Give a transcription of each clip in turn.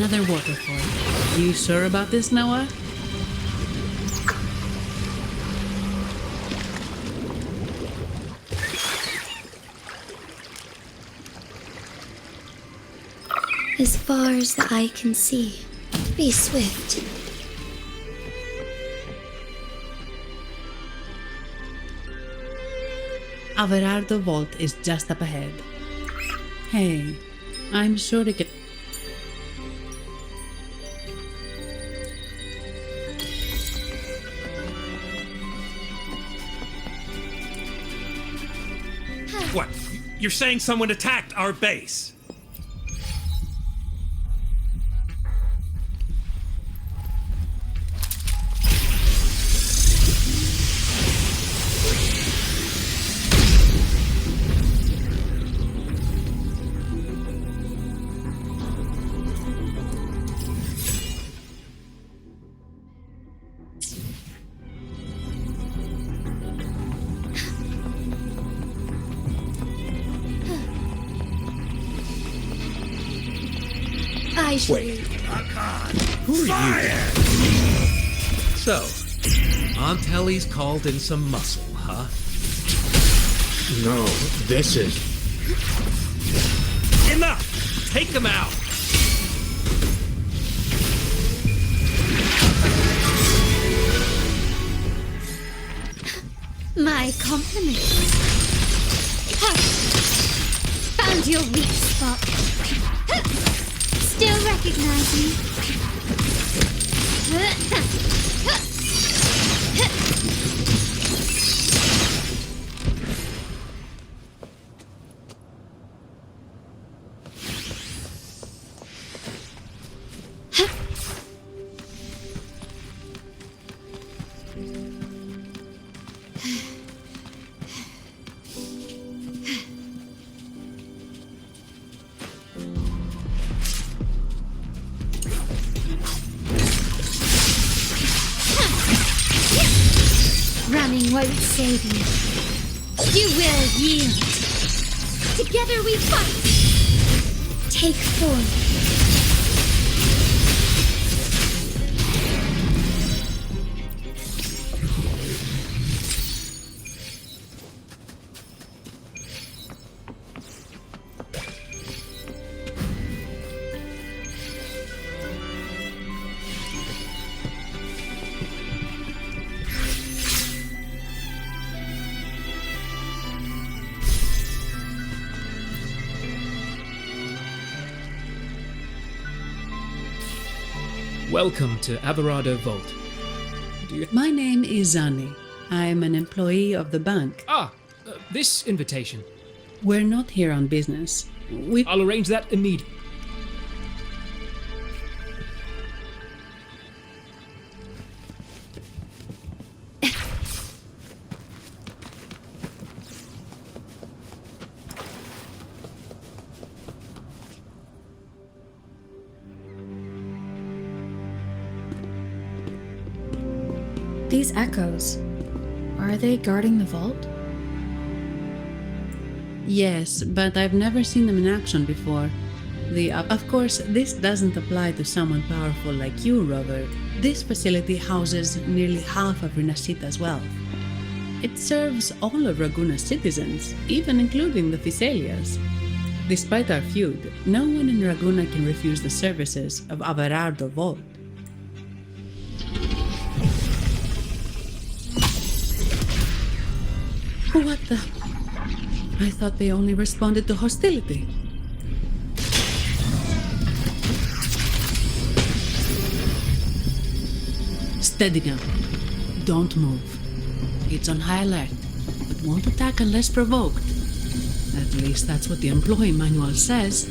Another waterfall. You sure about this, Noah? As far as the eye can see. Be swift. Averardo Vault is just up ahead. Hey, I'm sure to get... What? You're saying someone attacked our base? Wait, who are you? So, Aunt Helly's called in some muscle, huh? No, this is... Enough! Take them out! My compliments. Ha! Found your weak spot. Ha! Still recognize me? Running won't save you. You will yield. Together we fight. Take form. Welcome to Averardo Vault. My name is Zani. I'm an employee of the bank. This invitation. We're not here on business. I'll arrange that immediately. These echoes, are they guarding the vault? Yes, but I've never seen them in action before. Of course, this doesn't apply to someone powerful like you, Rover. This facility houses nearly half of Rinascita's wealth. It serves all of Ragunna's citizens, even including the Thessalias. Despite our feud, no one in Ragunna can refuse the services of Averardo Vault. What the? I thought they only responded to hostility. Steady now. Don't move. It's on high alert, but won't attack unless provoked. At least that's what the employee manual says.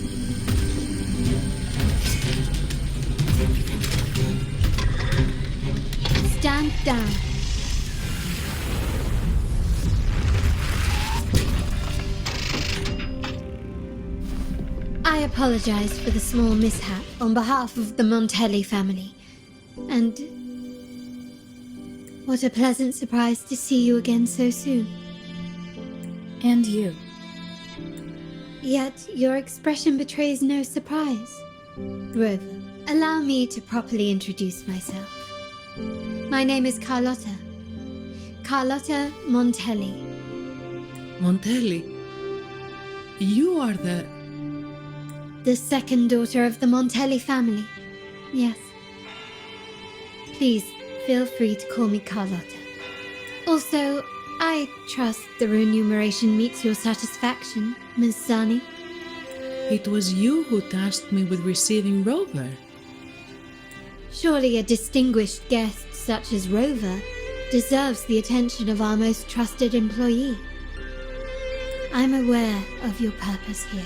Stand down. I apologize for the small mishap on behalf of the Montelli family. And what a pleasant surprise to see you again so soon. And you. Yet your expression betrays no surprise. Rover, Allow me to properly introduce myself. My name is Carlotta. Carlotta Montelli. Montelli, you are The second daughter of the Montelli family. Yes. Please, feel free to call me Carlotta. Also, I trust the remuneration meets your satisfaction, Ms. Zani. It was you who tasked me with receiving Rover. Surely a distinguished guest such as Rover deserves the attention of our most trusted employee. I'm aware of your purpose here.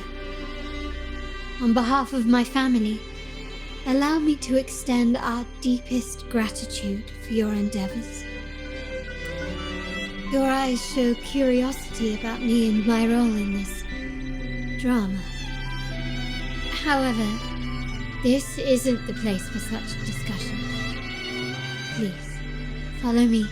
On behalf of my family, allow me to extend our deepest gratitude for your endeavors. Your eyes show curiosity about me and my role in this drama. However, this isn't the place for such discussion. Please, follow me.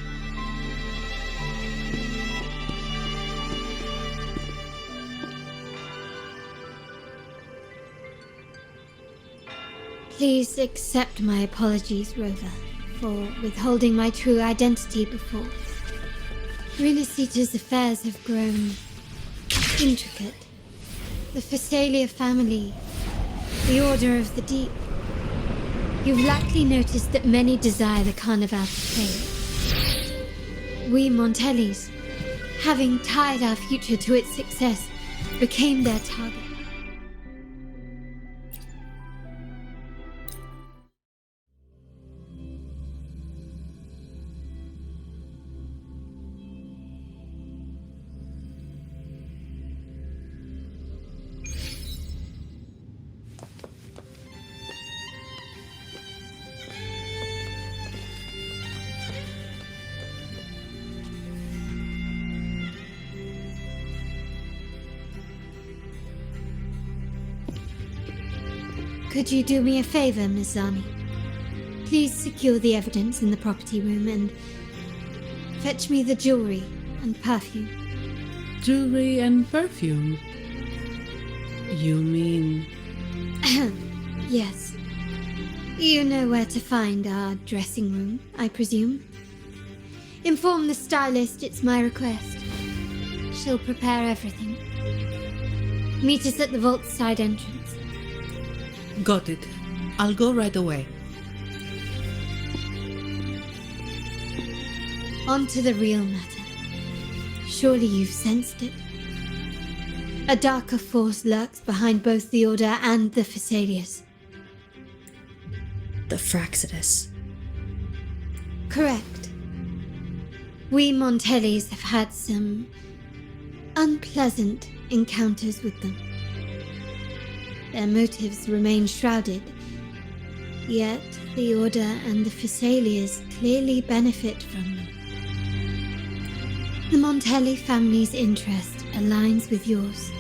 Please accept my apologies, Rover, for withholding my true identity before. Rinascita's affairs have grown intricate. The Phasalia family, the Order of the Deep. You've likely noticed that many desire the Carnival to fail. We Montellis, having tied our future to its success, became their target. Could you do me a favor, Ms. Zani? Please secure the evidence in the property room and fetch me the jewelry and perfume. Jewelry and perfume? You mean... Yes. You know where to find our dressing room, I presume? Inform the stylist it's my request. She'll prepare everything. Meet us at the vault's side entrance. Got it. I'll go right away. On to the real matter. Surely you've sensed it. A darker force lurks behind both the Order and the Phasalias. The Fraxidus. Correct. We Montellis have had some unpleasant encounters with them. Their motives remain shrouded, yet the Order and the Phasalias clearly benefit from them. The Montelli family's interest aligns with yours.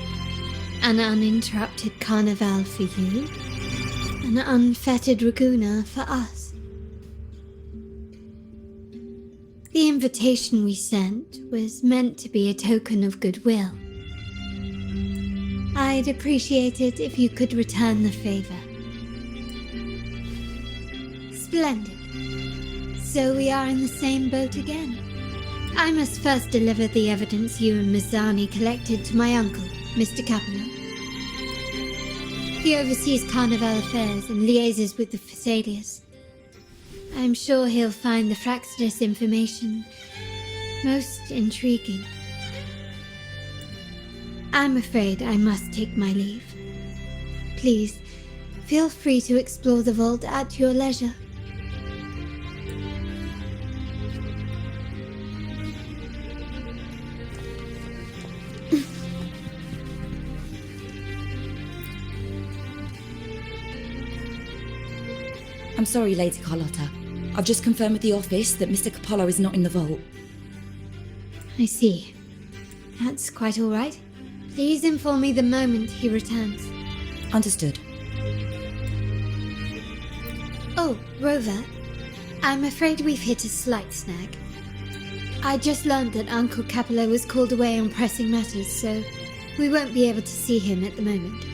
An uninterrupted carnival for you, an unfettered Ragunna for us. The invitation we sent was meant to be a token of goodwill. I'd appreciate it if you could return the favor. Splendid. So we are in the same boat again. I must first deliver the evidence you and Ms. Zani collected to my uncle, Mr. Capello. He oversees Carnival affairs and liaises with the Phasalias. I'm sure he'll find the Fraxidus information most intriguing. I'm afraid I must take my leave. Please, feel free to explore the vault at your leisure. I'm sorry, Lady Carlotta. I've just confirmed with the office that Mr. Capello is not in the vault. I see. That's quite all right. Please inform me the moment he returns. Understood. Oh, Rover. I'm afraid we've hit a slight snag. I just learned that Uncle Capello was called away on pressing matters, so we won't be able to see him at the moment.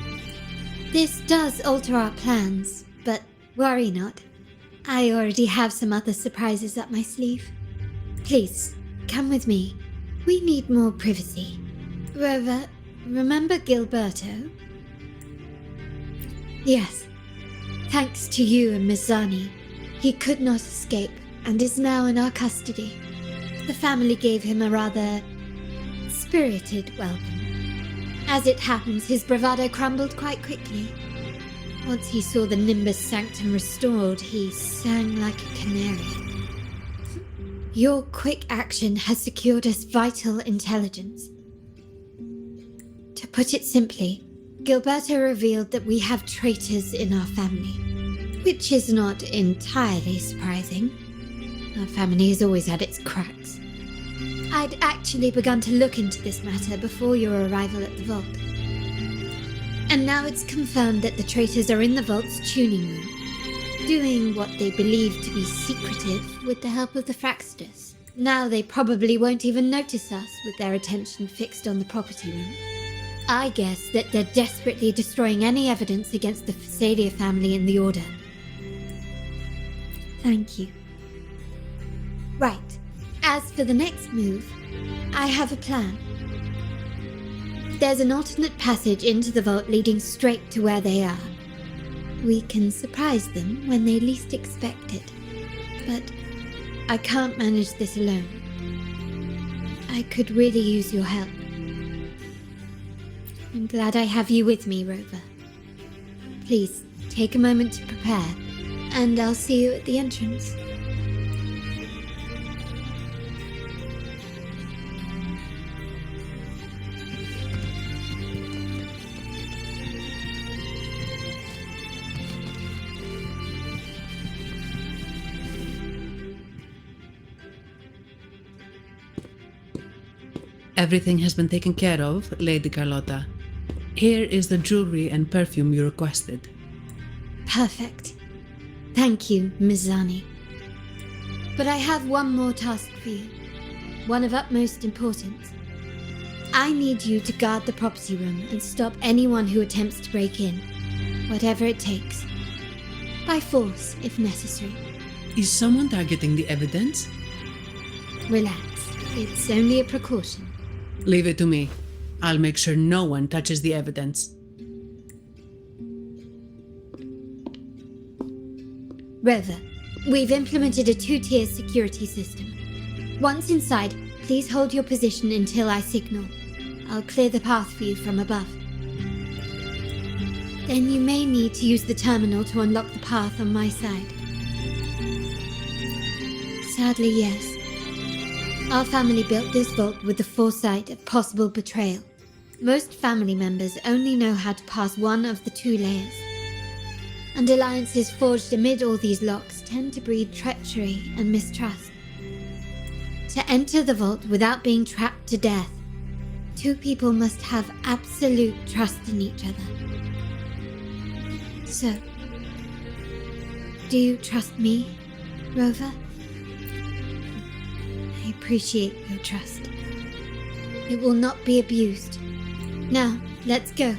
This does alter our plans, but Worry not. I already have some other surprises up my sleeve. Please, come with me. We need more privacy. Rover, remember Gilberto? Yes. Thanks to you and Mizzani, he could not escape and is now in our custody. The family gave him a rather spirited welcome. As it happens, his bravado crumbled quite quickly. Once he saw the Nimbus Sanctum restored, he sang like a canary. Your quick action has secured us vital intelligence. To put it simply, Gilberto revealed that we have traitors in our family, which is not entirely surprising. Our family has always had its cracks. I'd actually begun to look into this matter before your arrival at the vault. And now it's confirmed that the traitors are in the vault's tuning room, doing what they believe to be secretive with the help of the Fraxtus. Now they probably won't even notice us with their attention fixed on the property room. I guess that they're desperately destroying any evidence against the Phasalia family in the Order. Thank you. Right. As for the next move, I have a plan. There's an alternate passage into the vault leading straight to where they are. We can surprise them when they least expect it. But I can't manage this alone. I could really use your help. I'm glad I have you with me, Rover. Please, take a moment to prepare, and I'll see you at the entrance. Everything has been taken care of, Lady Carlotta. Here is the jewelry and perfume you requested. Perfect. Thank you, Mizzani. But I have one more task for you. One of utmost importance. I need you to guard the property room and stop anyone who attempts to break in. Whatever it takes. By force, if necessary. Is someone targeting the evidence? Relax. It's only a precaution. Leave it to me. I'll make sure no one touches the evidence. Rover, we've implemented a 2-tier security system. Once inside, please hold your position until I signal. I'll clear the path for you from above. Then you may need to use the terminal to unlock the path on my side. Sadly, yes. Our family built this vault with the foresight of possible betrayal. Most family members only know how to pass one of the 2 layers. And alliances forged amid all these locks tend to breed treachery and mistrust. To enter the vault without being trapped to death, 2 people must have absolute trust in each other. So, do you trust me, Rover? I appreciate your trust. It will not be abused. Now, let's go.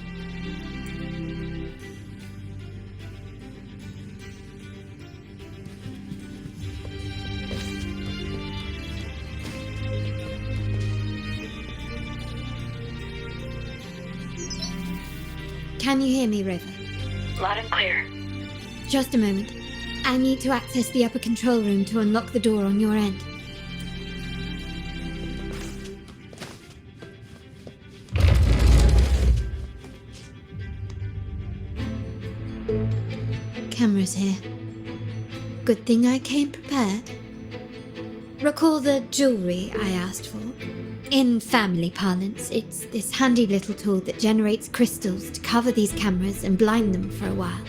Can you hear me, Rover? Loud and clear. Just a moment. I need to access the upper control room to unlock the door on your end. Cameras here. Good thing I came prepared. Recall the jewelry I asked for? In family parlance, it's this handy little tool that generates crystals to cover these cameras and blind them for a while.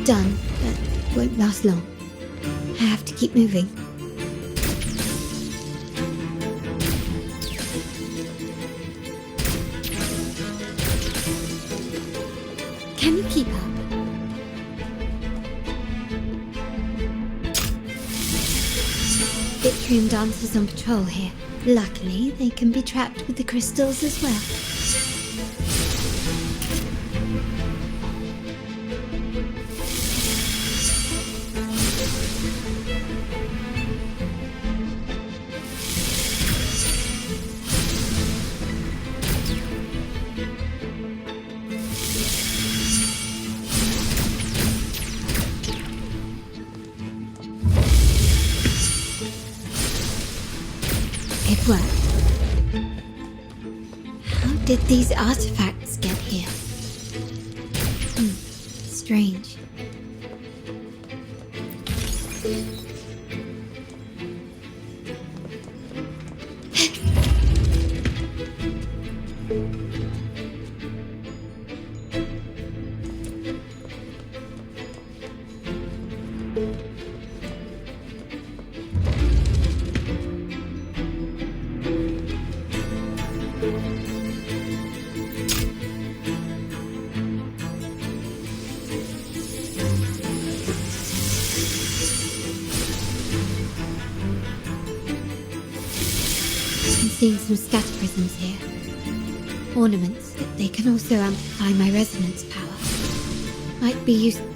Done, but won't last long. I have to keep moving. atrium dancers on patrol here. Luckily, they can be trapped with the crystals as well. It worked. How did these artifacts get here? Strange. I'm seeing some scatter prisms here. Ornaments, but they can also amplify my resonance power. Might be useful.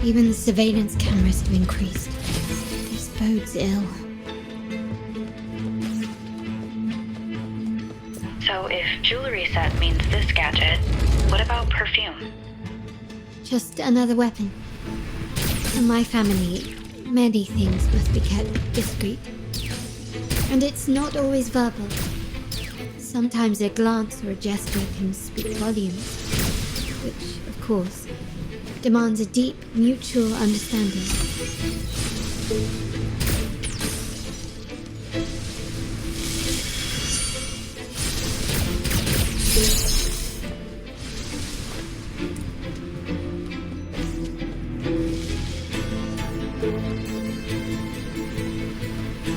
Even the surveillance cameras have increased. This bodes ill. So if jewelry set means this gadget, what about perfume? Just another weapon. In my family, many things must be kept discreet. And it's not always verbal. Sometimes a glance or a gesture can speak volumes. Which, of course, demands a deep mutual understanding.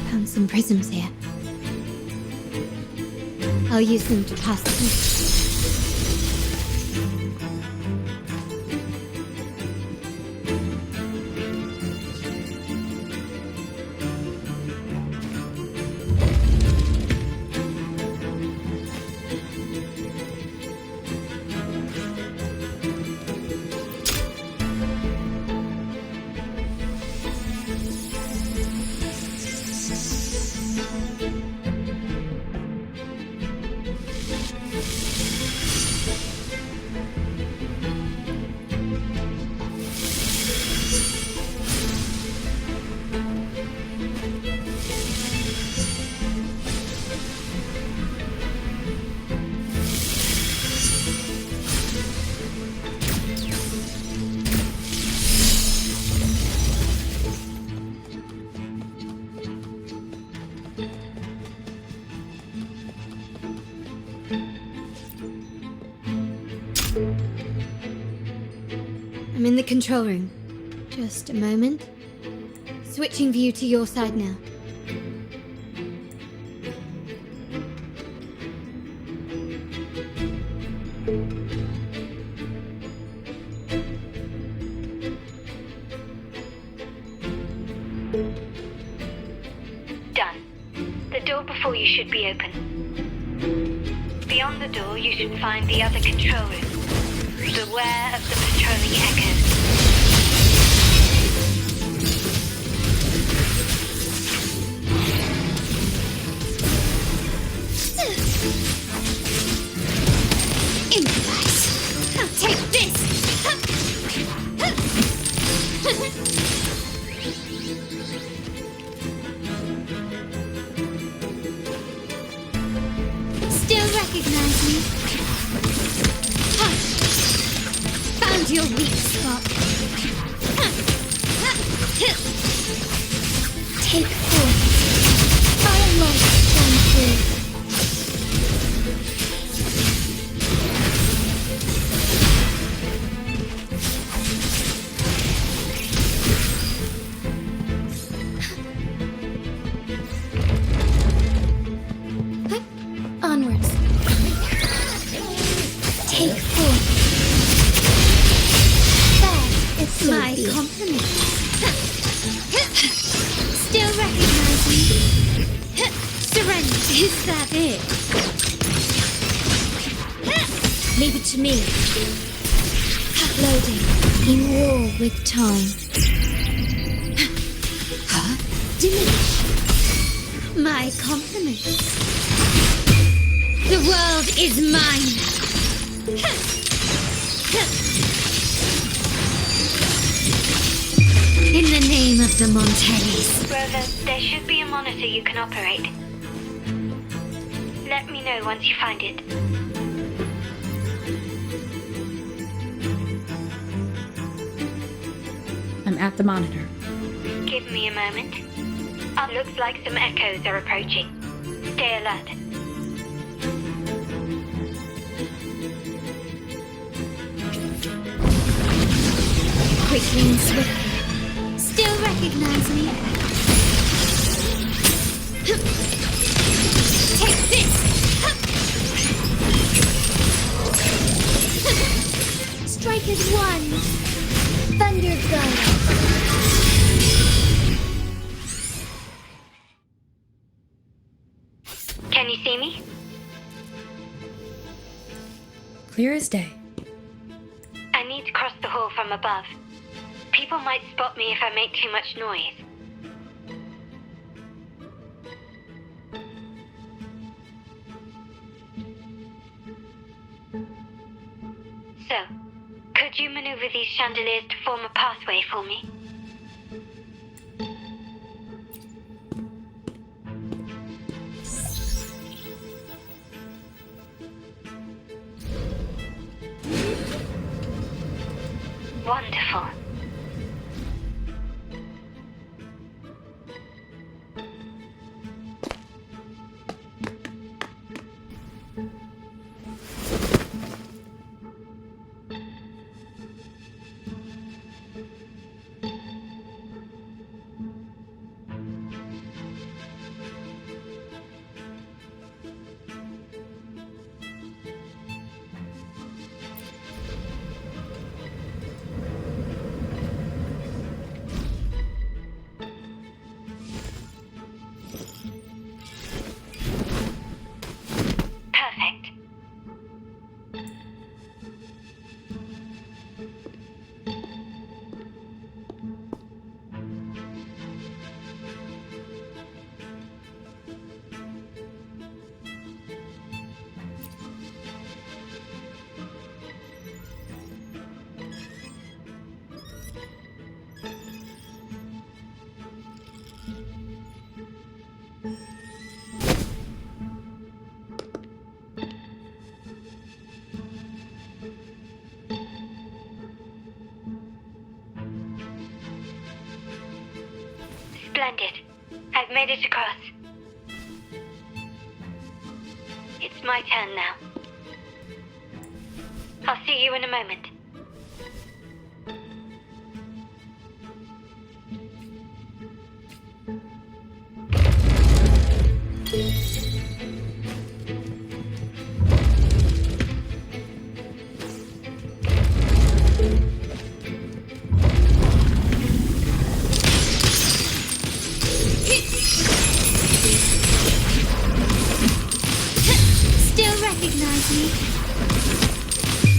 Found some prisms here. I'll use them to pass through. I'm in the control room. Just a moment. Switching view to your side now. Done. The door before you should be open. Beyond the door, you should find the other control room. Beware of the patrolling echoes. Immobilize! I'll take this! Still recognize me? Found your weak spot. Take 4. Firelight shine through. Onwards. Take forth. There, it's my compliment. Still recognize me? Surrender. Is that it? Leave it to me. Loading. In war with time. Diminish. My compliments. The world is mine. In the name of the Montellis. Rover, there should be a monitor you can operate. Let me know once you find it. I'm at the monitor. Give me a moment. Looks like some echoes are approaching. Stay alert. Quickly and swiftly. Still recognize me? Take this! Strike as one! Thunder Gun! Can you see me? Clear as day. I need to cross the hall from above. People might spot me if I make too much noise. So, could you maneuver these chandeliers to form a pathway for me? Wonderful. Splendid. I've made it across. It's my turn now. I'll see you in a moment.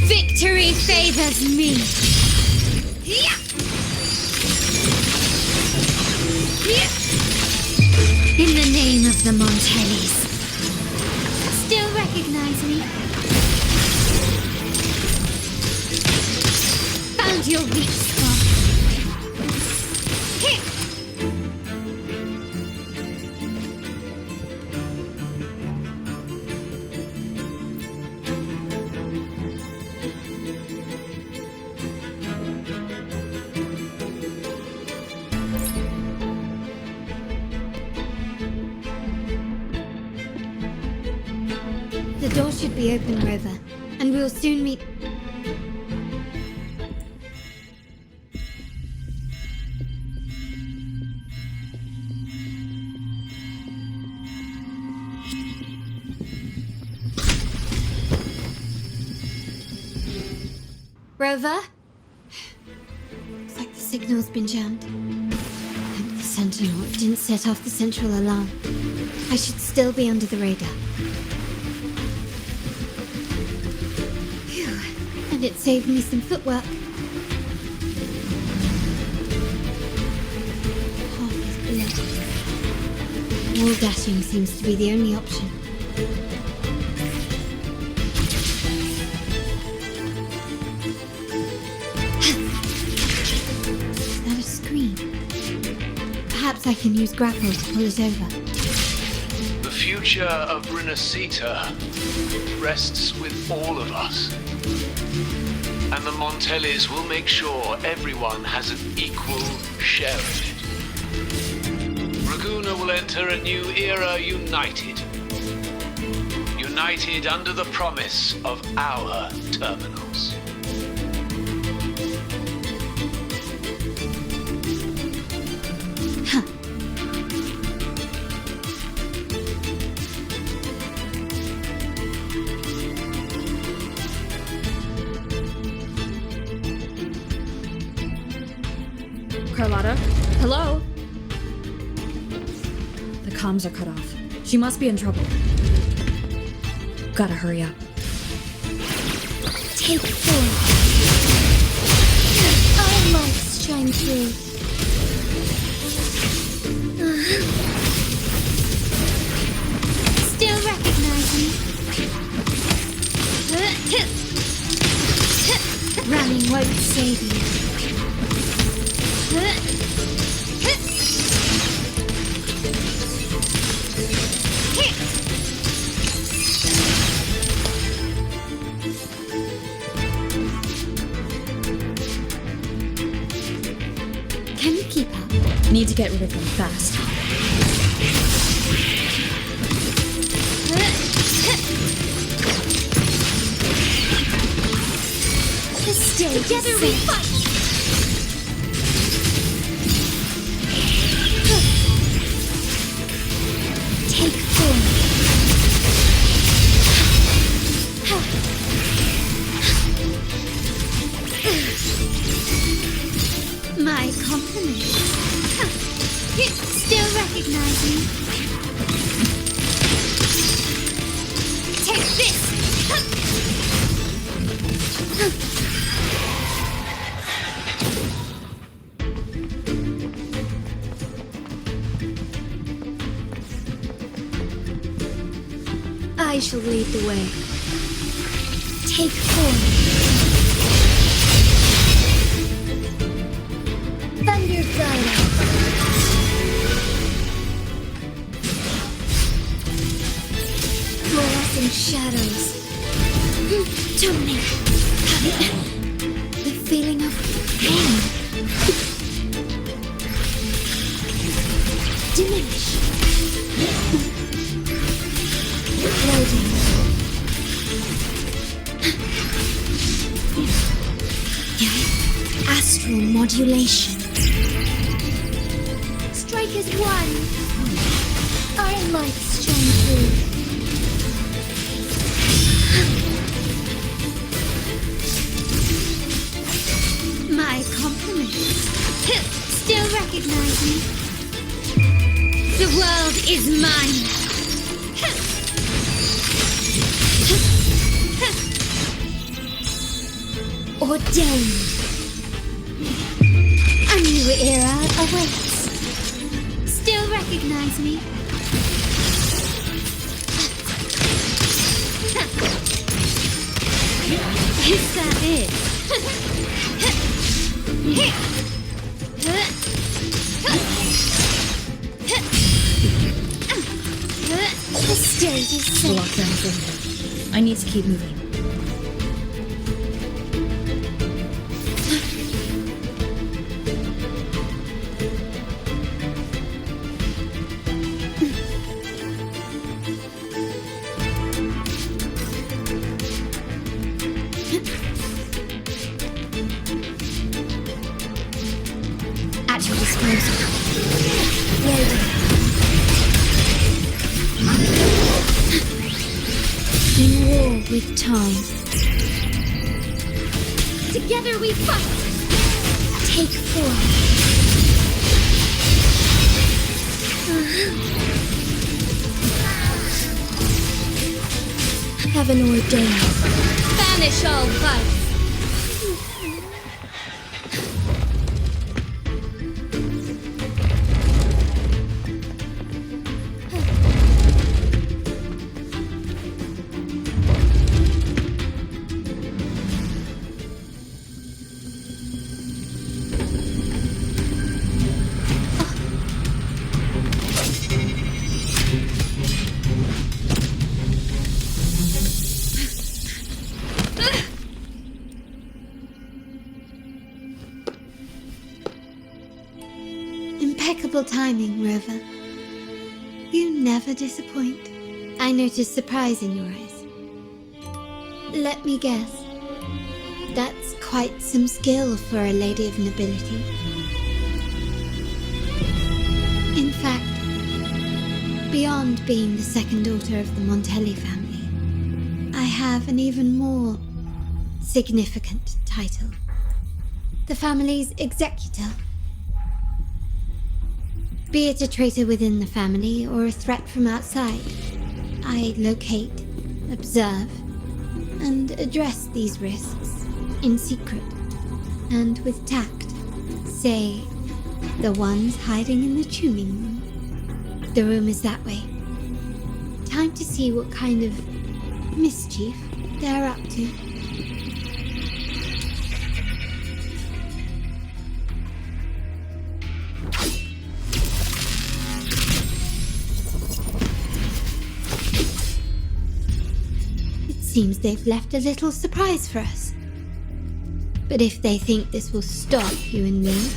Victory favors me. In the name of the Montellis. Still recognize me? Found your weak spot. The door should be open, Rover, and we'll soon meet... Rover? Looks like the signal's been jammed. Thank the Sentinel it didn't set off the central alarm. I should still be under the radar. Phew. And it saved me some footwork. Half is blood. Wall dashing seems to be the only option. Perhaps I can use grapples to pull it over. The future of Rinascita rests with all of us. And the Montellis will make sure everyone has an equal share of it. Ragunna will enter a new era united. United under the promise of our terminals. Carlotta? Hello? The comms are cut off. She must be in trouble. Gotta hurry up. Take 4. Our lights shine through. Still recognize me? Running won't save you. Can you keep up? Need to get rid of them fast. Together we fight! Take 4. My compliments. Still recognize me? Take this! I shall lead the way. Take 4. Thunder Glider. Fluorescent shadows. Dominate. The feeling of pain. Diminish. Loading. Astral modulation. Strike as one. Our lights shine through. My compliments. Still recognize me? The world is mine. Ordained. A new era awaits. Still recognize me? Is that it? The stage is set. The lockdown is over. I need to keep moving. at your disposal. Loading. In war with time. Together we fight! Take 4. Heaven ordained. Banish all vice! Impeccable timing, Rover. You never disappoint. I notice surprise in your eyes. Let me guess. That's quite some skill for a lady of nobility. In fact, beyond being the second daughter of the Montelli family, I have an even more significant title. The family's executor. Be it a traitor within the family or a threat from outside, I locate, observe, and address these risks in secret and with tact. Say, the ones hiding in the tuning room. The room is that way. Time to see what kind of mischief they're up to. Seems they've left a little surprise for us. But if they think this will stop you and me,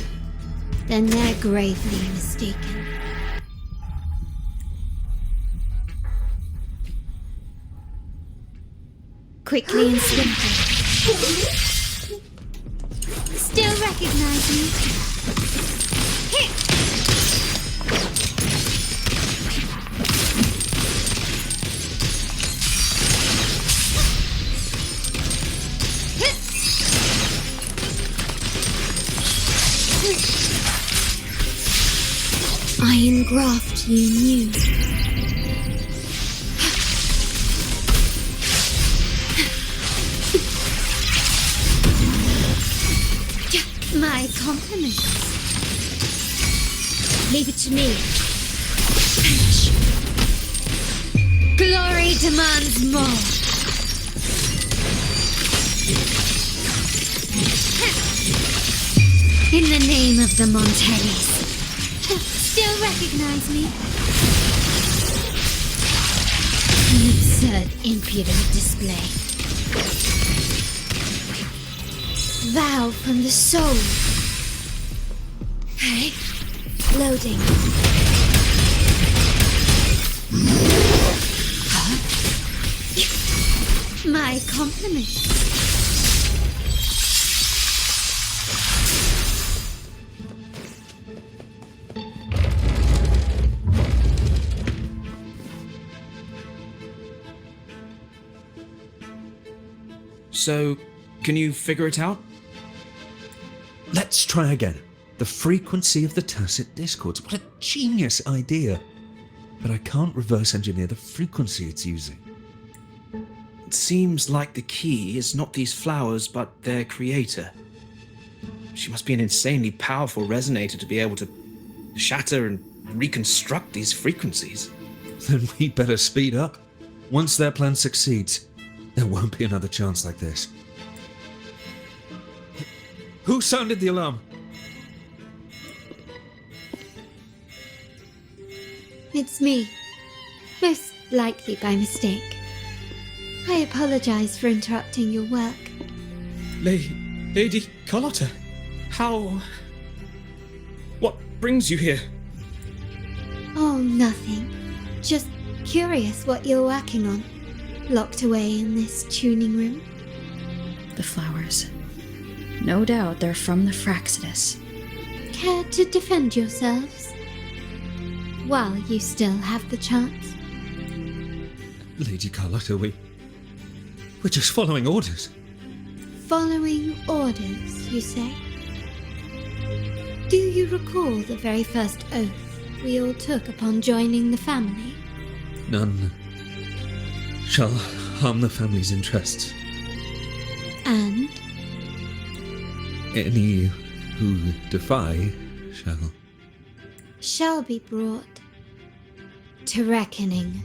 then they're gravely mistaken. Quickly and swiftly. Still recognize me? Here! I engraft you new. My compliments. Leave it to me. Glory demands more. In the name of the Montellis. Still recognize me? An absurd, impudent display. Vow from the soul. Hey, loading. Huh? My compliments. So, can you figure it out? Let's try again. The frequency of the tacit discords. What a genius idea. But I can't reverse engineer the frequency it's using. It seems like the key is not these flowers, but their creator. She must be an insanely powerful resonator to be able to shatter and reconstruct these frequencies. Then we'd better speed up. Once their plan succeeds, there won't be another chance like this. Who sounded the alarm? It's me. Most likely by mistake. I apologize for interrupting your work. Lady Carlotta, how... What brings you here? Oh, nothing. Just curious what you're working on. Locked away in this tuning room. The flowers. No doubt they're from the Fraxidus. care to defend yourselves? While you still have the chance. Lady Carlotta, we're just following orders. Following orders, you say? Do you recall the very first oath we all took upon joining the family? None shall harm the family's interests. And? Any who defy shall be brought to reckoning.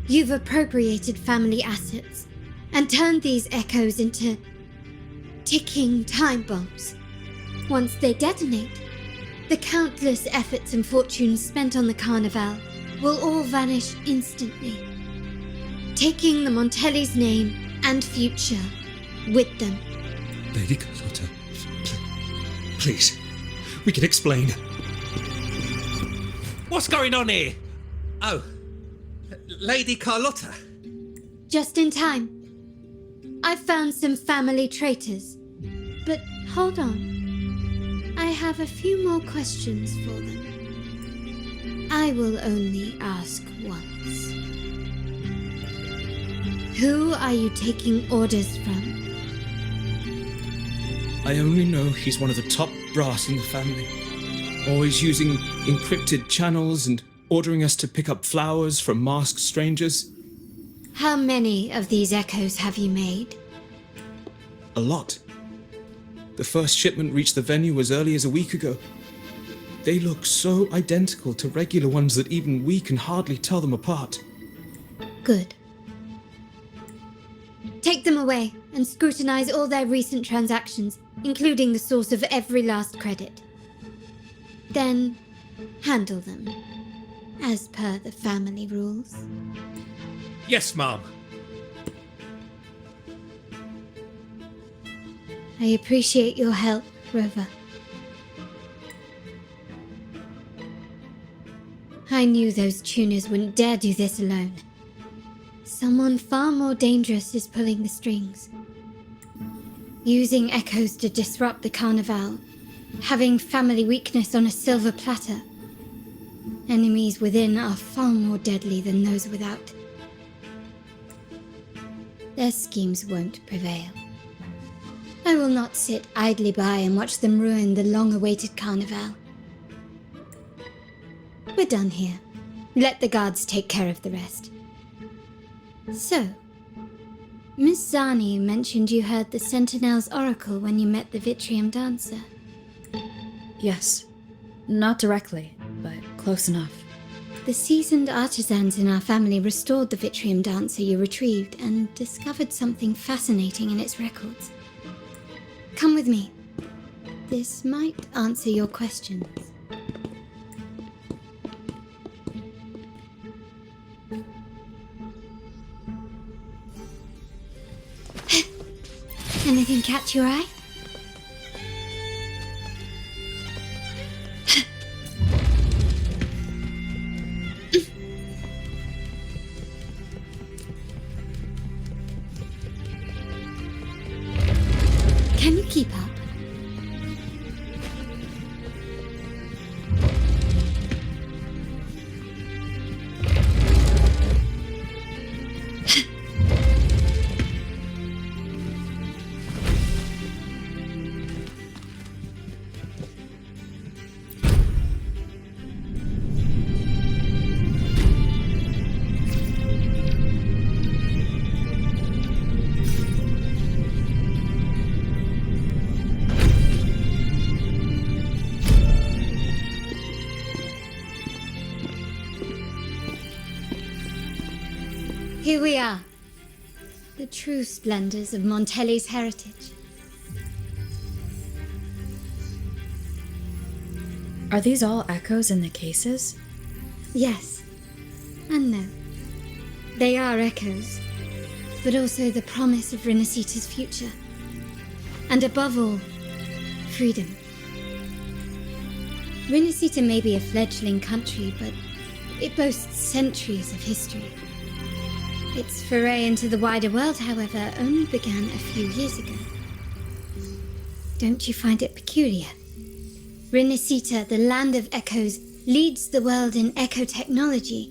You've appropriated family assets and turned these echoes into ticking time bombs. Once they detonate, the countless efforts and fortunes spent on the Carnival will all vanish instantly, taking the Montelli's name and future with them. Lady Carlotta, please, we can explain. What's going on here? Oh, Lady Carlotta. Just in time. I found some family traitors. But hold on. I have a few more questions for them. I will only ask once. Who are you taking orders from? I only know he's one of the top brass in the family. Always using encrypted channels and ordering us to pick up flowers from masked strangers. How many of these echoes have you made? A lot. The first shipment reached the venue as early as a week ago. They look so identical to regular ones that even we can hardly tell them apart. Good. Take them away and scrutinize all their recent transactions, including the source of every last credit. Then handle them, as per the family rules. Yes, Mom. I appreciate your help, Rover. I knew those tuners wouldn't dare do this alone. Someone far more dangerous is pulling the strings. Using echoes to disrupt the Carnival. Having family weakness on a silver platter. Enemies within are far more deadly than those without. Their schemes won't prevail. I will not sit idly by and watch them ruin the long-awaited Carnival. We're done here. Let the guards take care of the rest. So, Miss Zani mentioned you heard the Sentinel's oracle when you met the Vitrium dancer. Yes. Not directly, but close enough. The seasoned artisans in our family restored the Vitrium dancer you retrieved and discovered something fascinating in its records. Come with me. This might answer your questions. Anything catch your eye? Can you keep up? Here we are, the true splendors of Montelli's heritage. Are these all echoes in the cases? Yes, and no. They are echoes, but also the promise of Rinascita's future. And above all, freedom. Rinascita may be a fledgling country, but it boasts centuries of history. Its foray into the wider world, however, only began a few years ago. Don't you find it peculiar? Rinascita, the land of echoes, leads the world in echo technology,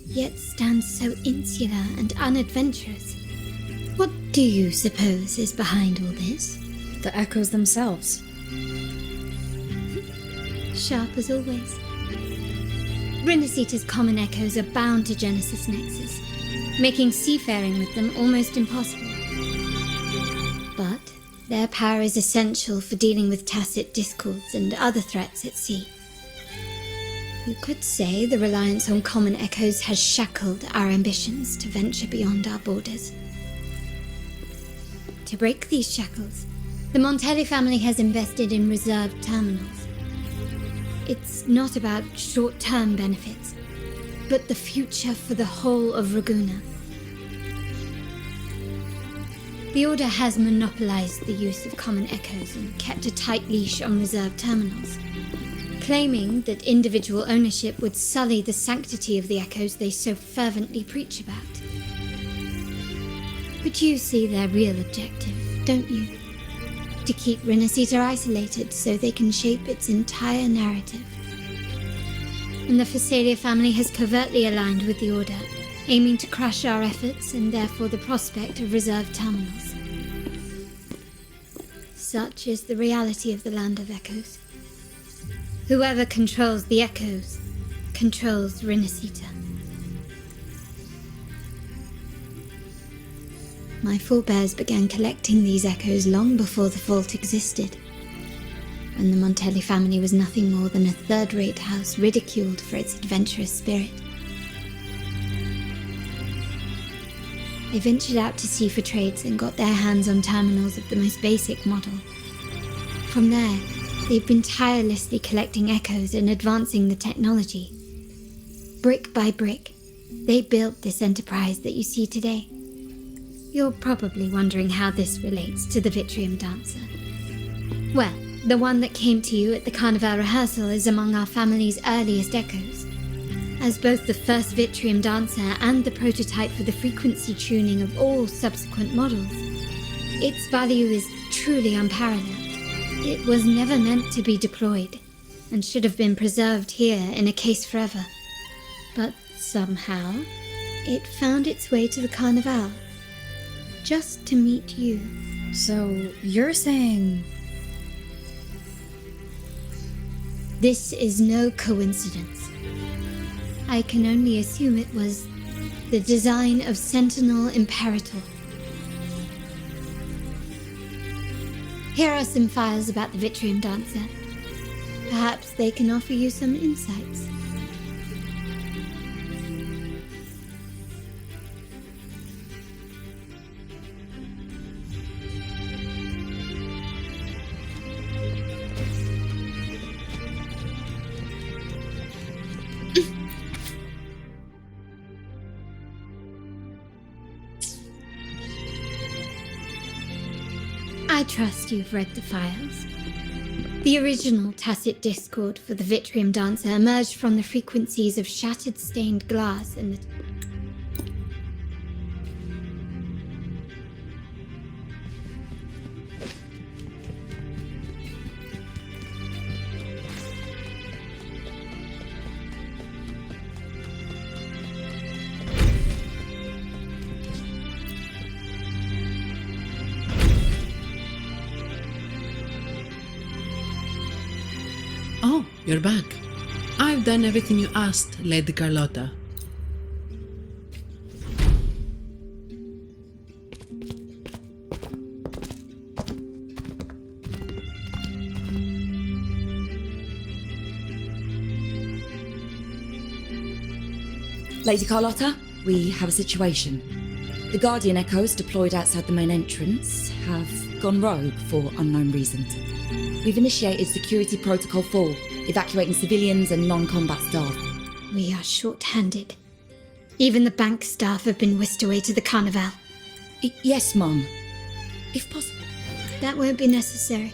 yet stands so insular and unadventurous. What do you suppose is behind all this? The echoes themselves. Sharp as always. Rinascita's common echoes are bound to Genesis Nexus, making seafaring with them almost impossible. But their power is essential for dealing with tacit discords and other threats at sea. You could say the reliance on common echoes has shackled our ambitions to venture beyond our borders. To break these shackles, the Montelli family has invested in reserved terminals. It's not about short-term benefits, but the future for the whole of Ragunna. The Order has monopolized the use of common echoes and kept a tight leash on reserved terminals, claiming that individual ownership would sully the sanctity of the echoes they so fervently preach about. But you see their real objective, don't you? To keep Rinascita isolated so they can shape its entire narrative. And the Phasalia family has covertly aligned with the Order, aiming to crush our efforts and therefore the prospect of reserved terminals. Such is the reality of the Land of Echoes. Whoever controls the Echoes controls Rinascita. My forebears began collecting these echoes long before the vault existed, when the Montelli family was nothing more than a third-rate house ridiculed for its adventurous spirit. They ventured out to sea for trades and got their hands on terminals of the most basic model. From there, they've been tirelessly collecting echoes and advancing the technology. Brick by brick, they built this enterprise that you see today. You're probably wondering how this relates to the Vitrium Dancer. Well, the one that came to you at the Carnival rehearsal is among our family's earliest echoes. As both the first Vitrium Dancer and the prototype for the frequency tuning of all subsequent models, its value is truly unparalleled. It was never meant to be deployed, and should have been preserved here in a case forever. But somehow, it found its way to the Carnival, just to meet you. So, you're saying... This is no coincidence. I can only assume it was the design of Sentinel Imperator. Here are some files about the Vitrium Dancer. Perhaps they can offer you some insights. I trust you've read the files. The original tacit discord for the Vitrium Dancer emerged from the frequencies of shattered stained glass and the... Oh, you're back. I've done everything you asked, Lady Carlotta. Lady Carlotta, we have a situation. The Guardian Echoes deployed outside the main entrance have gone rogue for unknown reasons. We've initiated Security Protocol 4, evacuating civilians and non-combat staff. We are short-handed. Even the bank staff have been whisked away to the Carnival. Yes, Mum. If possible. That won't be necessary.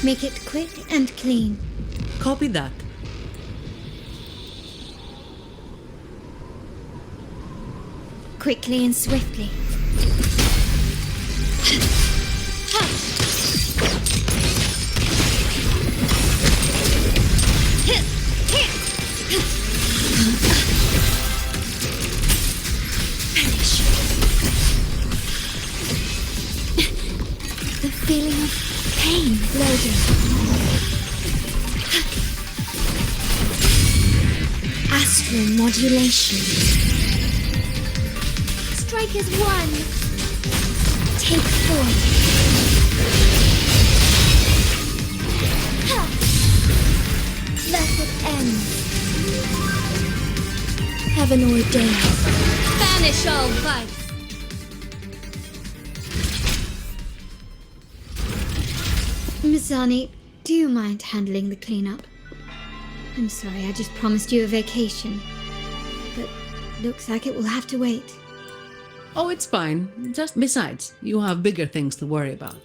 Make it quick and clean. Copy that. Quickly and swiftly. The feeling of pain loading. Astral modulation. Strike as one. Take four. Let it end. Heaven ordained. Banish all vice. Mizani, do you mind handling the cleanup? I'm sorry, I just promised you a vacation. But looks like it will have to wait. Oh, it's fine. Just besides, you have bigger things to worry about.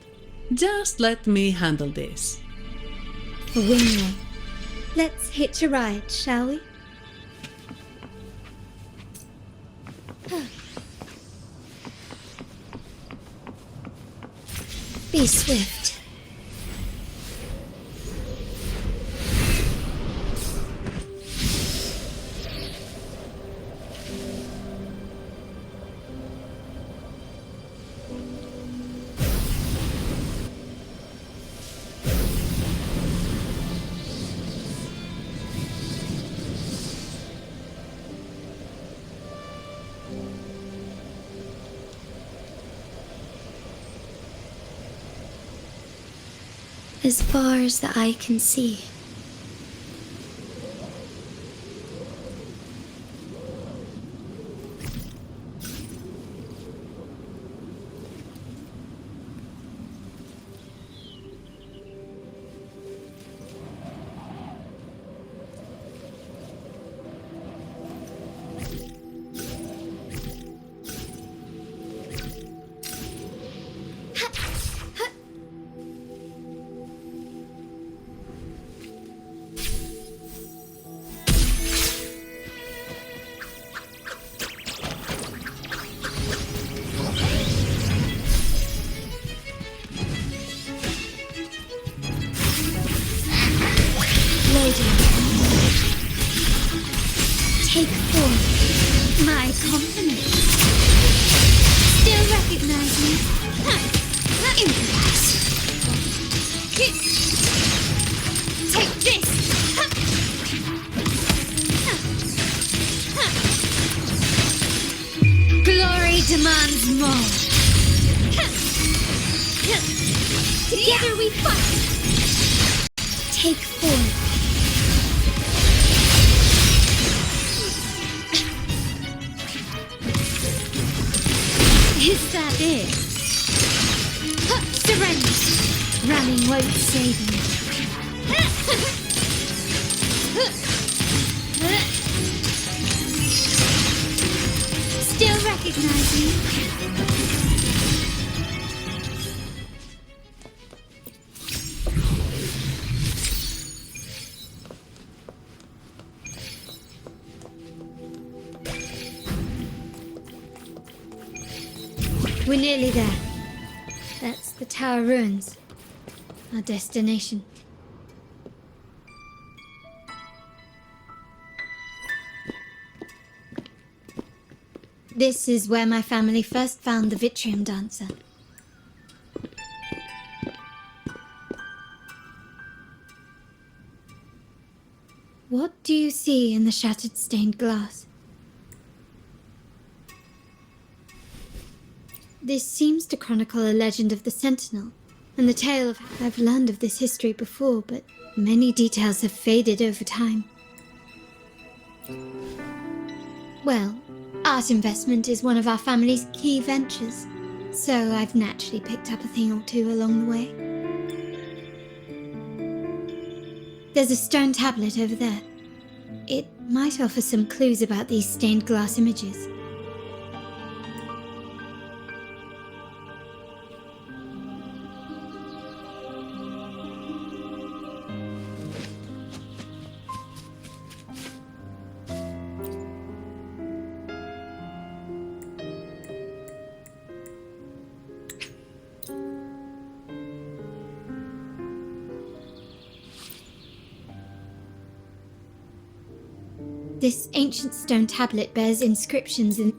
Just let me handle this. For Wingray, let's hitch a ride, shall we? Be swift. As far as the eye can see. Take forth my compliments. Still recognize me? Immobilize. Take this. Glory demands more. Together we fight. Take forth. Is that it? Surrender! Running won't save you. Still recognize me? We're nearly there. That's the tower ruins. Our destination. This is where my family first found the Vitrium Dancer. What do you see in the shattered stained glass? This seems to chronicle a legend of the Sentinel, and the tale of... I've learned of this history before, but many details have faded over time. Well, art investment is one of our family's key ventures, so I've naturally picked up a thing or two along the way. There's a stone tablet over there. It might offer some clues about these stained glass images. This ancient stone tablet bears inscriptions in...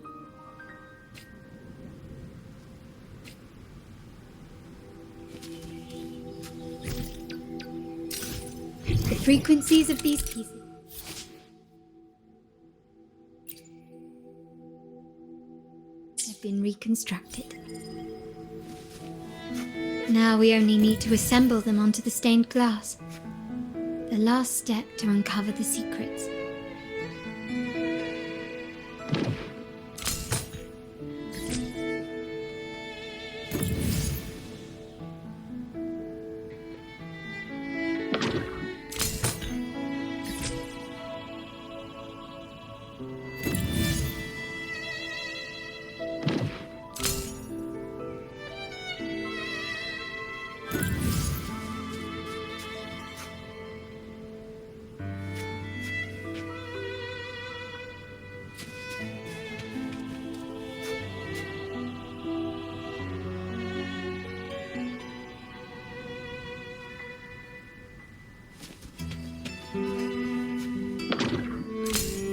The frequencies of these pieces have been reconstructed. Now we only need to assemble them onto the stained glass. The last step to uncover the secrets.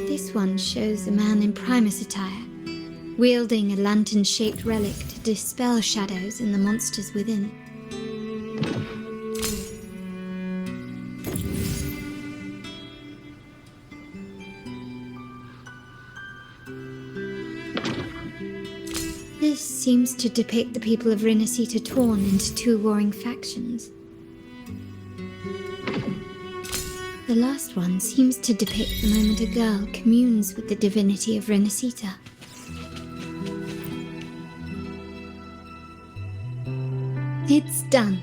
This one shows a man in Primus attire, wielding a lantern-shaped relic to dispel shadows and the monsters within. This seems to depict the people of Rinascita torn into two warring factions. The last one seems to depict the moment a girl communes with the divinity of Rinascita. It's done.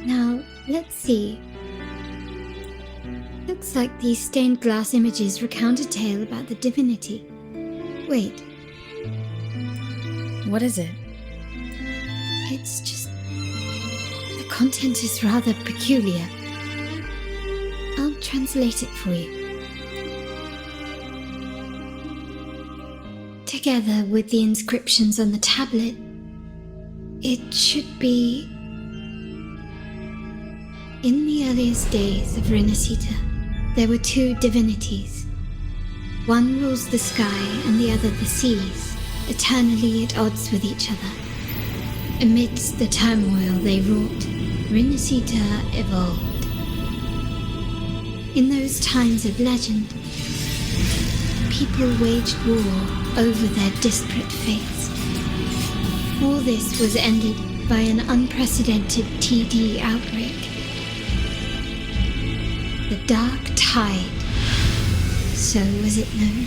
Now, let's see. Looks like these stained glass images recount a tale about the divinity. Wait. What is it? It's just... the content is rather peculiar. I'll translate it for you. Together with the inscriptions on the tablet, it should be... In the earliest days of Rinascita, there were two divinities. One rules the sky and the other the seas, eternally at odds with each other. Amidst the turmoil they wrought, Rinascita evolved. In those times of legend, people waged war over their disparate faiths. All this was ended by an unprecedented TD outbreak. The Dark Tide, so was it known.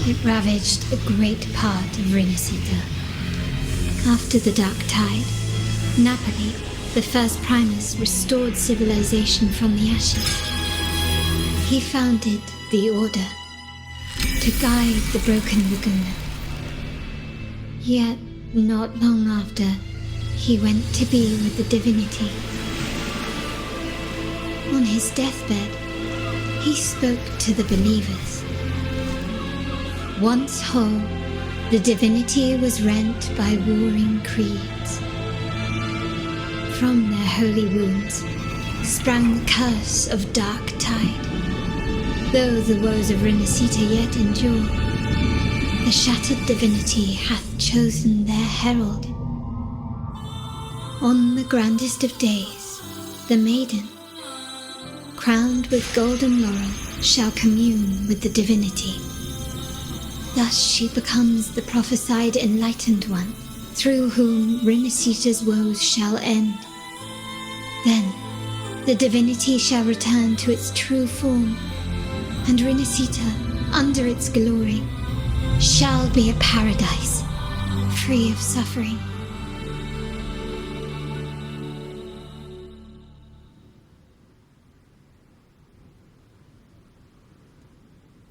It ravaged a great part of Rinascita. After the Dark Tide, Napoli, the first Primus, restored civilization from the ashes. He founded the Order to guide the broken Ragunna. Yet, not long after, he went to be with the divinity. On his deathbed, he spoke to the believers. Once whole, the divinity was rent by warring creeds. From their holy wounds sprang the curse of Dark Tide. Though the woes of Rinascita yet endure, the shattered divinity hath chosen their herald. On the grandest of days, the maiden, crowned with golden laurel, shall commune with the divinity. Thus she becomes the prophesied enlightened one, through whom Rinascita's woes shall end. Then, the divinity shall return to its true form, and Rinascita, under its glory, shall be a paradise, free of suffering.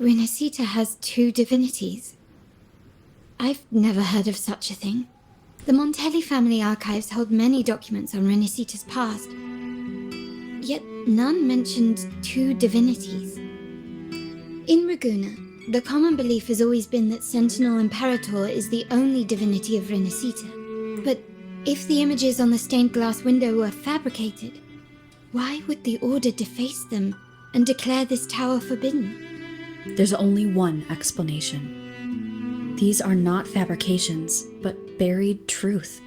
Rinascita has two divinities. I've never heard of such a thing. The Montelli family archives hold many documents on Rinascita's past, yet none mentioned two divinities. In Ragunna, the common belief has always been that Sentinel Imperator is the only divinity of Rinascita. But if the images on the stained glass window were fabricated, why would the Order deface them and declare this tower forbidden? There's only one explanation. These are not fabrications, but buried truth.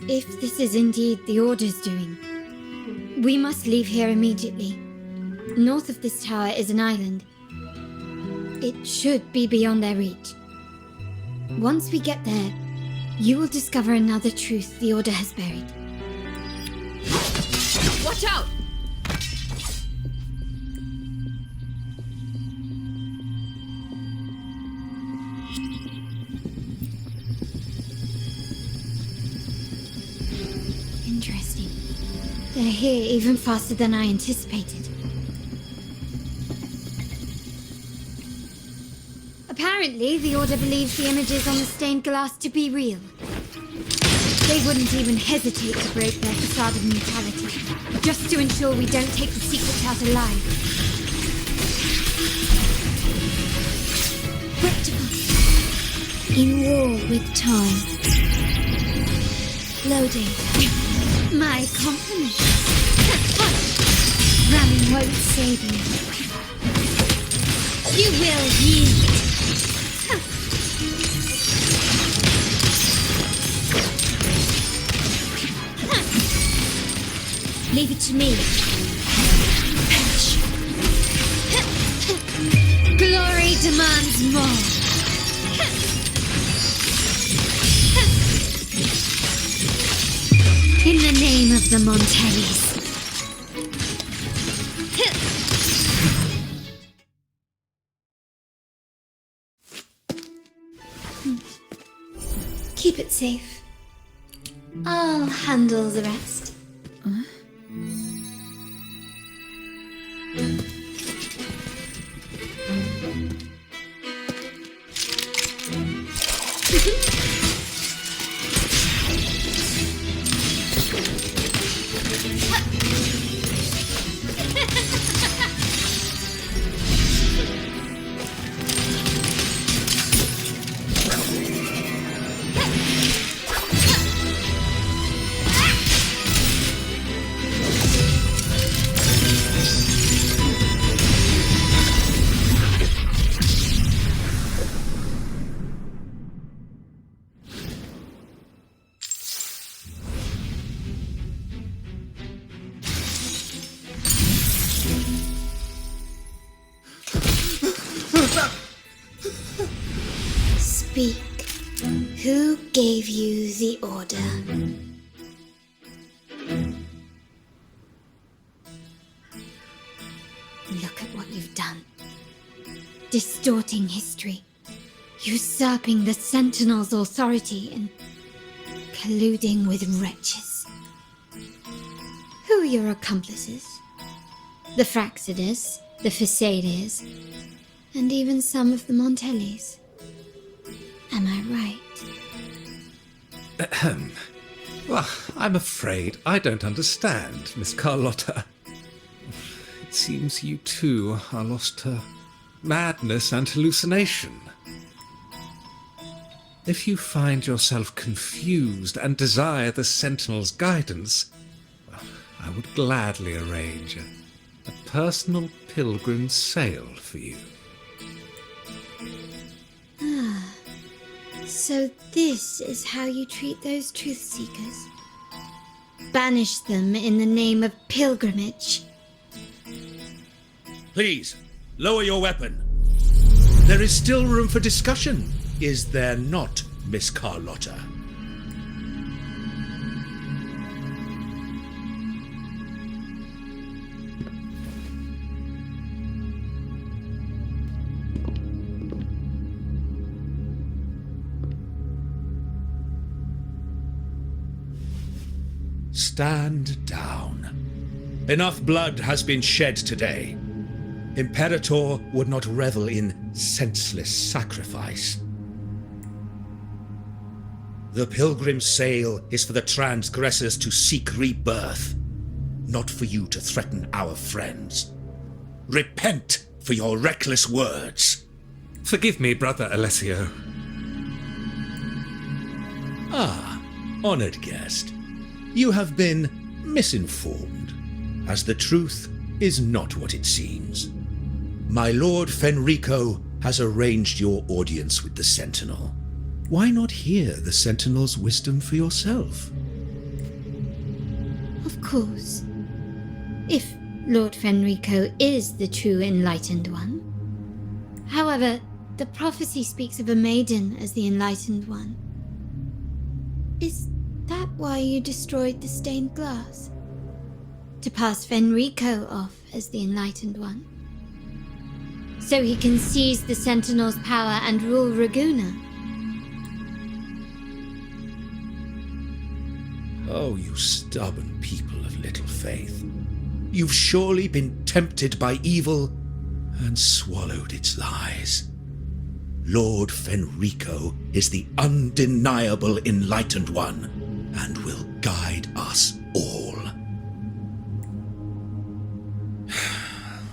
If this is indeed the Order's doing, we must leave here immediately. North of this tower is an island. It should be beyond their reach. Once we get there, you will discover another truth the Order has buried. Watch out! Interesting. They're here even faster than I anticipated. Apparently, the Order believes the images on the stained glass to be real. They wouldn't even hesitate to break their facade of neutrality, just to ensure we don't take the secret out alive. Rectify. In war with time. Loading. My compliments. Ramming won't save you. You will yield. Leave it to me. Perish. Glory demands more. In the name of the Montellis. Keep it safe. I'll handle the rest. Speak. Who gave you the order? Look at what you've done. Distorting history. Usurping the Sentinel's authority and colluding with wretches. Who are your accomplices? The Fraxidus, the Facades, and even some of the Montellis. Am I right? Ahem. Well, I'm afraid I don't understand, Miss Carlotta. It seems you too are lost to madness and hallucination. If you find yourself confused and desire the Sentinel's guidance, well, I would gladly arrange a personal pilgrim sail for you. So this is how you treat those truth seekers? Banish them in the name of pilgrimage? Please, lower your weapon. There is still room for discussion, is there not, Miss Carlotta? Stand down. Enough blood has been shed today. Imperator would not revel in senseless sacrifice. The pilgrim's sail is for the transgressors to seek rebirth, not for you to threaten our friends. Repent for your reckless words. Forgive me, Brother Alessio. Ah, honored guest. You have been misinformed, as the truth is not what it seems. My Lord Fenrico has arranged your audience with the Sentinel. Why not hear the Sentinel's wisdom for yourself? Of course. If Lord Fenrico is the true Enlightened One. However, the prophecy speaks of a maiden as the Enlightened One. Is that why you destroyed the stained glass? To pass Fenrico off as the Enlightened One? So he can seize the Sentinel's power and rule Ragunna? Oh, you stubborn people of little faith. You've surely been tempted by evil and swallowed its lies. Lord Fenrico is the undeniable Enlightened One and will guide us all.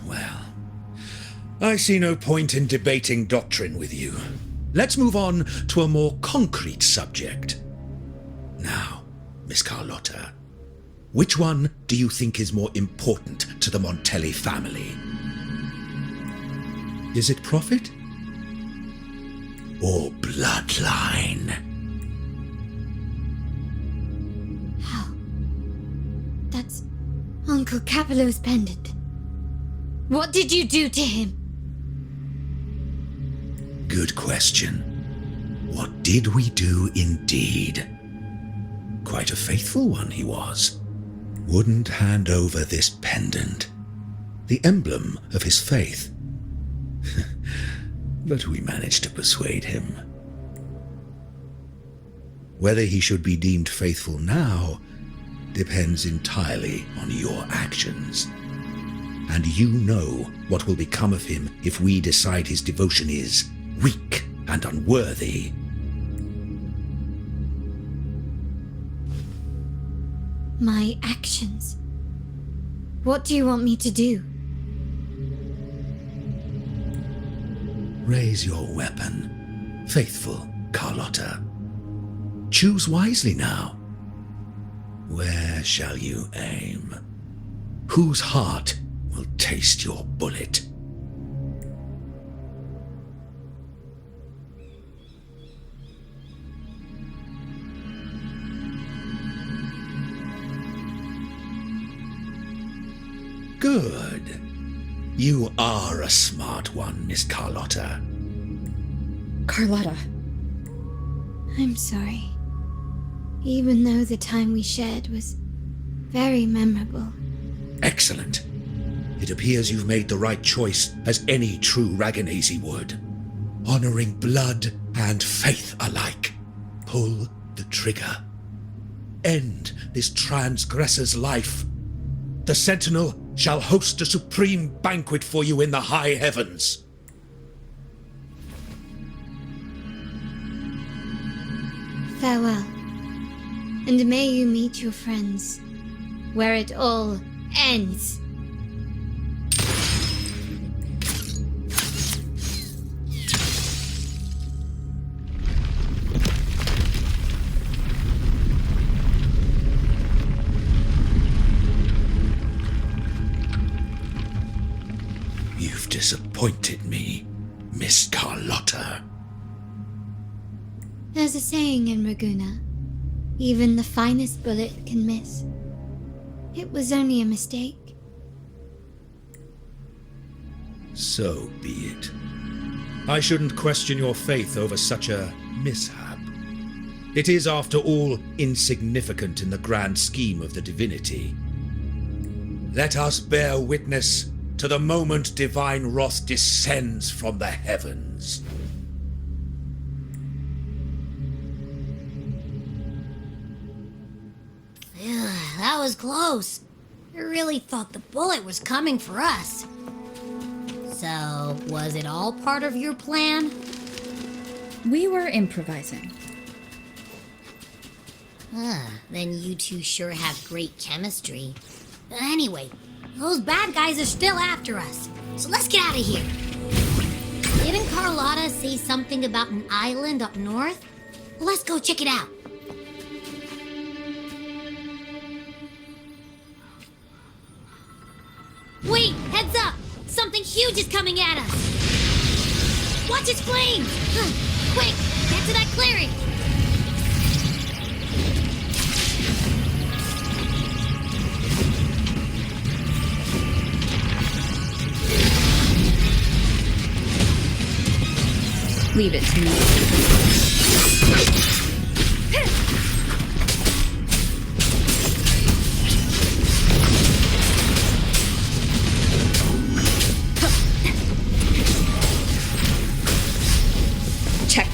Well, I see no point in debating doctrine with you. Let's move on to a more concrete subject. Now, Miss Carlotta, which one do you think is more important to the Montelli family? Is it profit? Or bloodline? How? That's Uncle Capello's pendant. What did you do to him? Good question. What did we do indeed? Quite a faithful one he was. Wouldn't hand over this pendant, the emblem of his faith. But we managed to persuade him. Whether he should be deemed faithful now depends entirely on your actions. And you know what will become of him if we decide his devotion is weak and unworthy. My actions? What do you want me to do? Raise your weapon, faithful Carlotta. Choose wisely now. Where shall you aim? Whose heart will taste your bullet? Good. You are a smart one, Miss Carlotta. Carlotta. I'm sorry. Even though the time we shared was very memorable. Excellent. It appears you've made the right choice, as any true Ragunese would. Honoring blood and faith alike. Pull the trigger. End this transgressor's life. The Sentinel shall host a supreme banquet for you in the high heavens. Farewell. And may you meet your friends, where it all ends. You've disappointed me, Miss Carlotta. There's a saying in Ragunna, even the finest bullet can miss. It was only a mistake. So be it. I shouldn't question your faith over such a mishap. It is, after all, insignificant in the grand scheme of the divinity. Let us bear witness to the moment divine wrath descends from the heavens. That was close. I really thought the bullet was coming for us. So, was it all part of your plan? We were improvising. Then you two sure have great chemistry. But anyway, those bad guys are still after us. So let's get out of here. Didn't Carlotta say something about an island up north? Let's go check it out. huge is coming at us! Watch its flames! Quick, get to that clearing! Leave it to me. Check.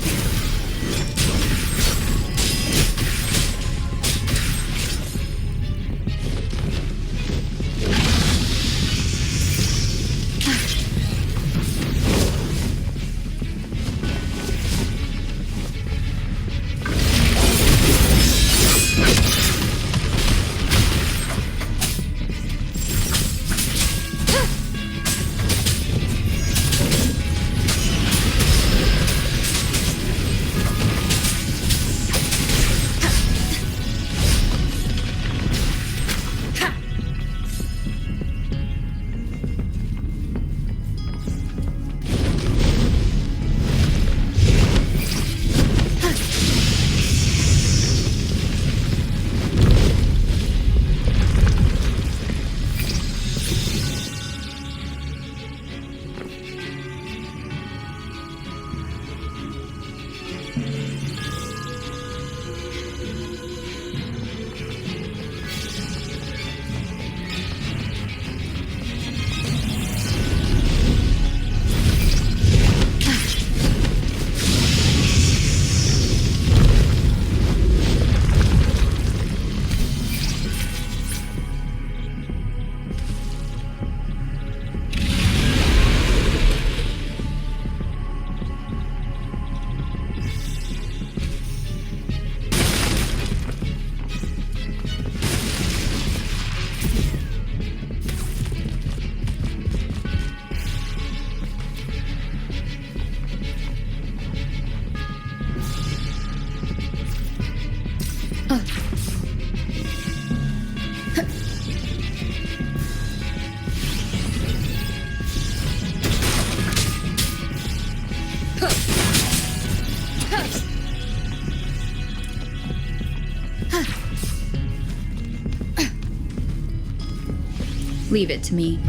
Leave it to me.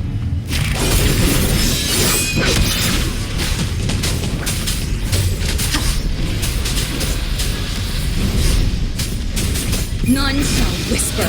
None shall whisper.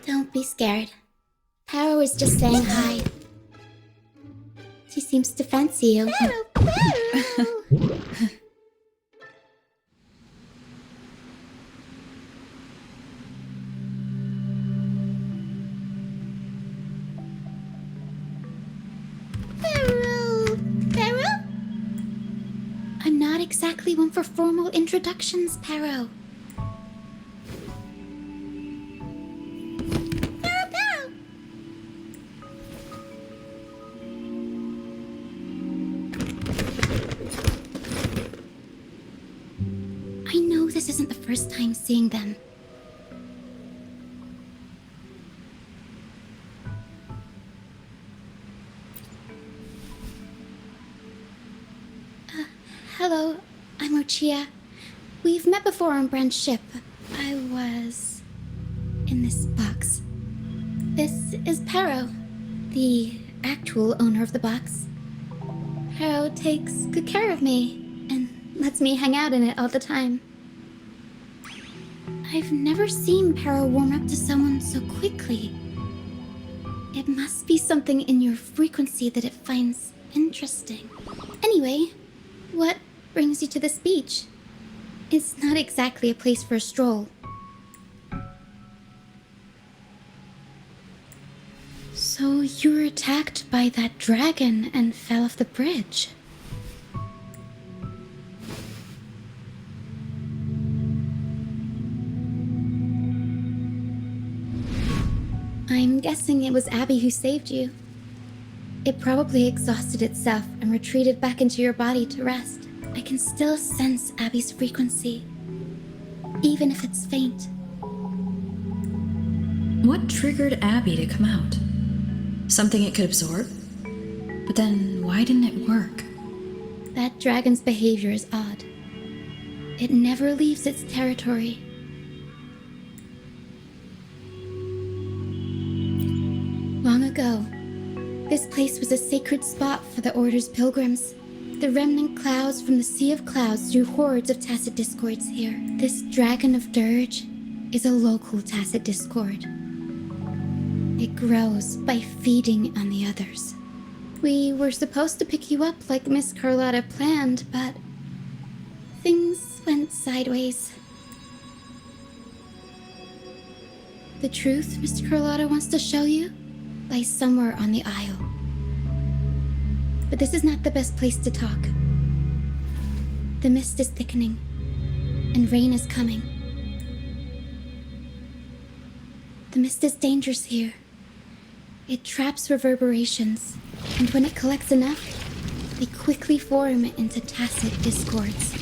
Don't be scared. Paro is just saying hi. She seems to fancy you. Paro? I'm not exactly one for formal introductions, Paro. this isn't the first time seeing them. Hello, I'm Roccia. We've met before on Brand's ship. I was in this box. This is Pero, the actual owner of the box. Pero takes good care of me and lets me hang out in it all the time. I've never seen Pero warm up to someone so quickly. It must be something in your frequency that it finds interesting. Anyway, what brings you to this beach? It's not exactly a place for a stroll. So you were attacked by that dragon and fell off the bridge. I'm guessing it was Abby who saved you. It probably exhausted itself and retreated back into your body to rest. I can still sense Abby's frequency, even if it's faint. What triggered Abby to come out? Something it could absorb? But then why didn't it work? That dragon's behavior is odd. It never leaves its territory. Long ago, this place was a sacred spot for the Order's pilgrims. The remnant clouds from the Sea of Clouds drew hordes of Tacet Discords here. This Dragon of Dirge is a local Tacet Discord. It grows by feeding on the others. We were supposed to pick you up like Miss Carlotta planned, but things went sideways. The truth Mr. Carlotta wants to show you lies somewhere on the Isle. But this is not the best place to talk. The mist is thickening, and rain is coming. The mist is dangerous here. It traps reverberations, and when it collects enough, they quickly form into Tacet Discords.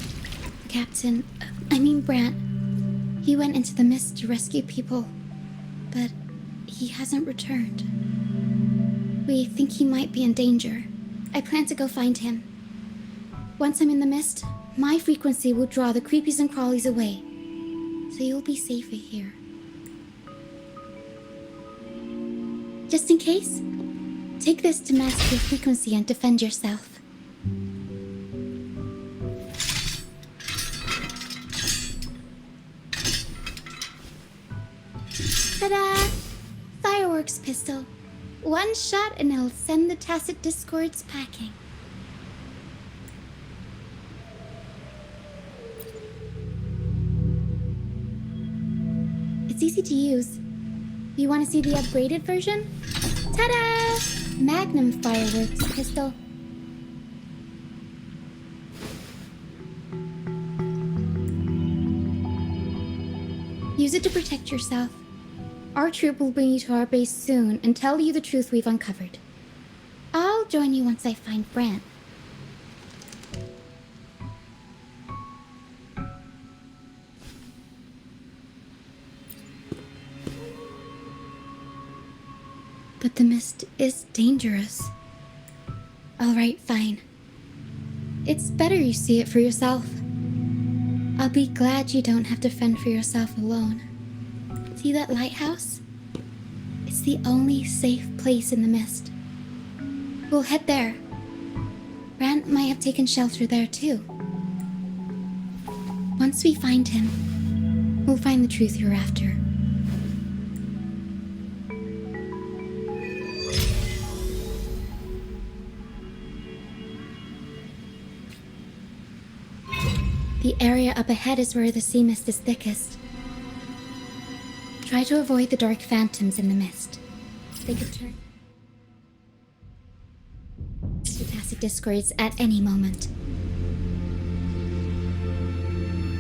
Brant, he went into the mist to rescue people, but he hasn't returned. We think he might be in danger. I plan to go find him. Once I'm in the mist, my frequency will draw the creepies and crawlies away, so you'll be safer here. Just in case, take this to mask your frequency and defend yourself. Ta-da! Fireworks pistol. One shot and it'll send the Tacet Discords packing. It's easy to use. You want to see the upgraded version? Ta-da! Magnum fireworks pistol. Use it to protect yourself. Our troop will bring you to our base soon and tell you the truth we've uncovered. I'll join you once I find Brant. But the mist is dangerous. Alright, fine. It's better you see it for yourself. I'll be glad you don't have to fend for yourself alone. See that lighthouse? It's the only safe place in the mist. We'll head there. Brant might have taken shelter there too. Once we find him, we'll find the truth you're after. The area up ahead is where the sea mist is thickest. Try to avoid the dark phantoms in the mist. They could turn to Tacet Discords at any moment.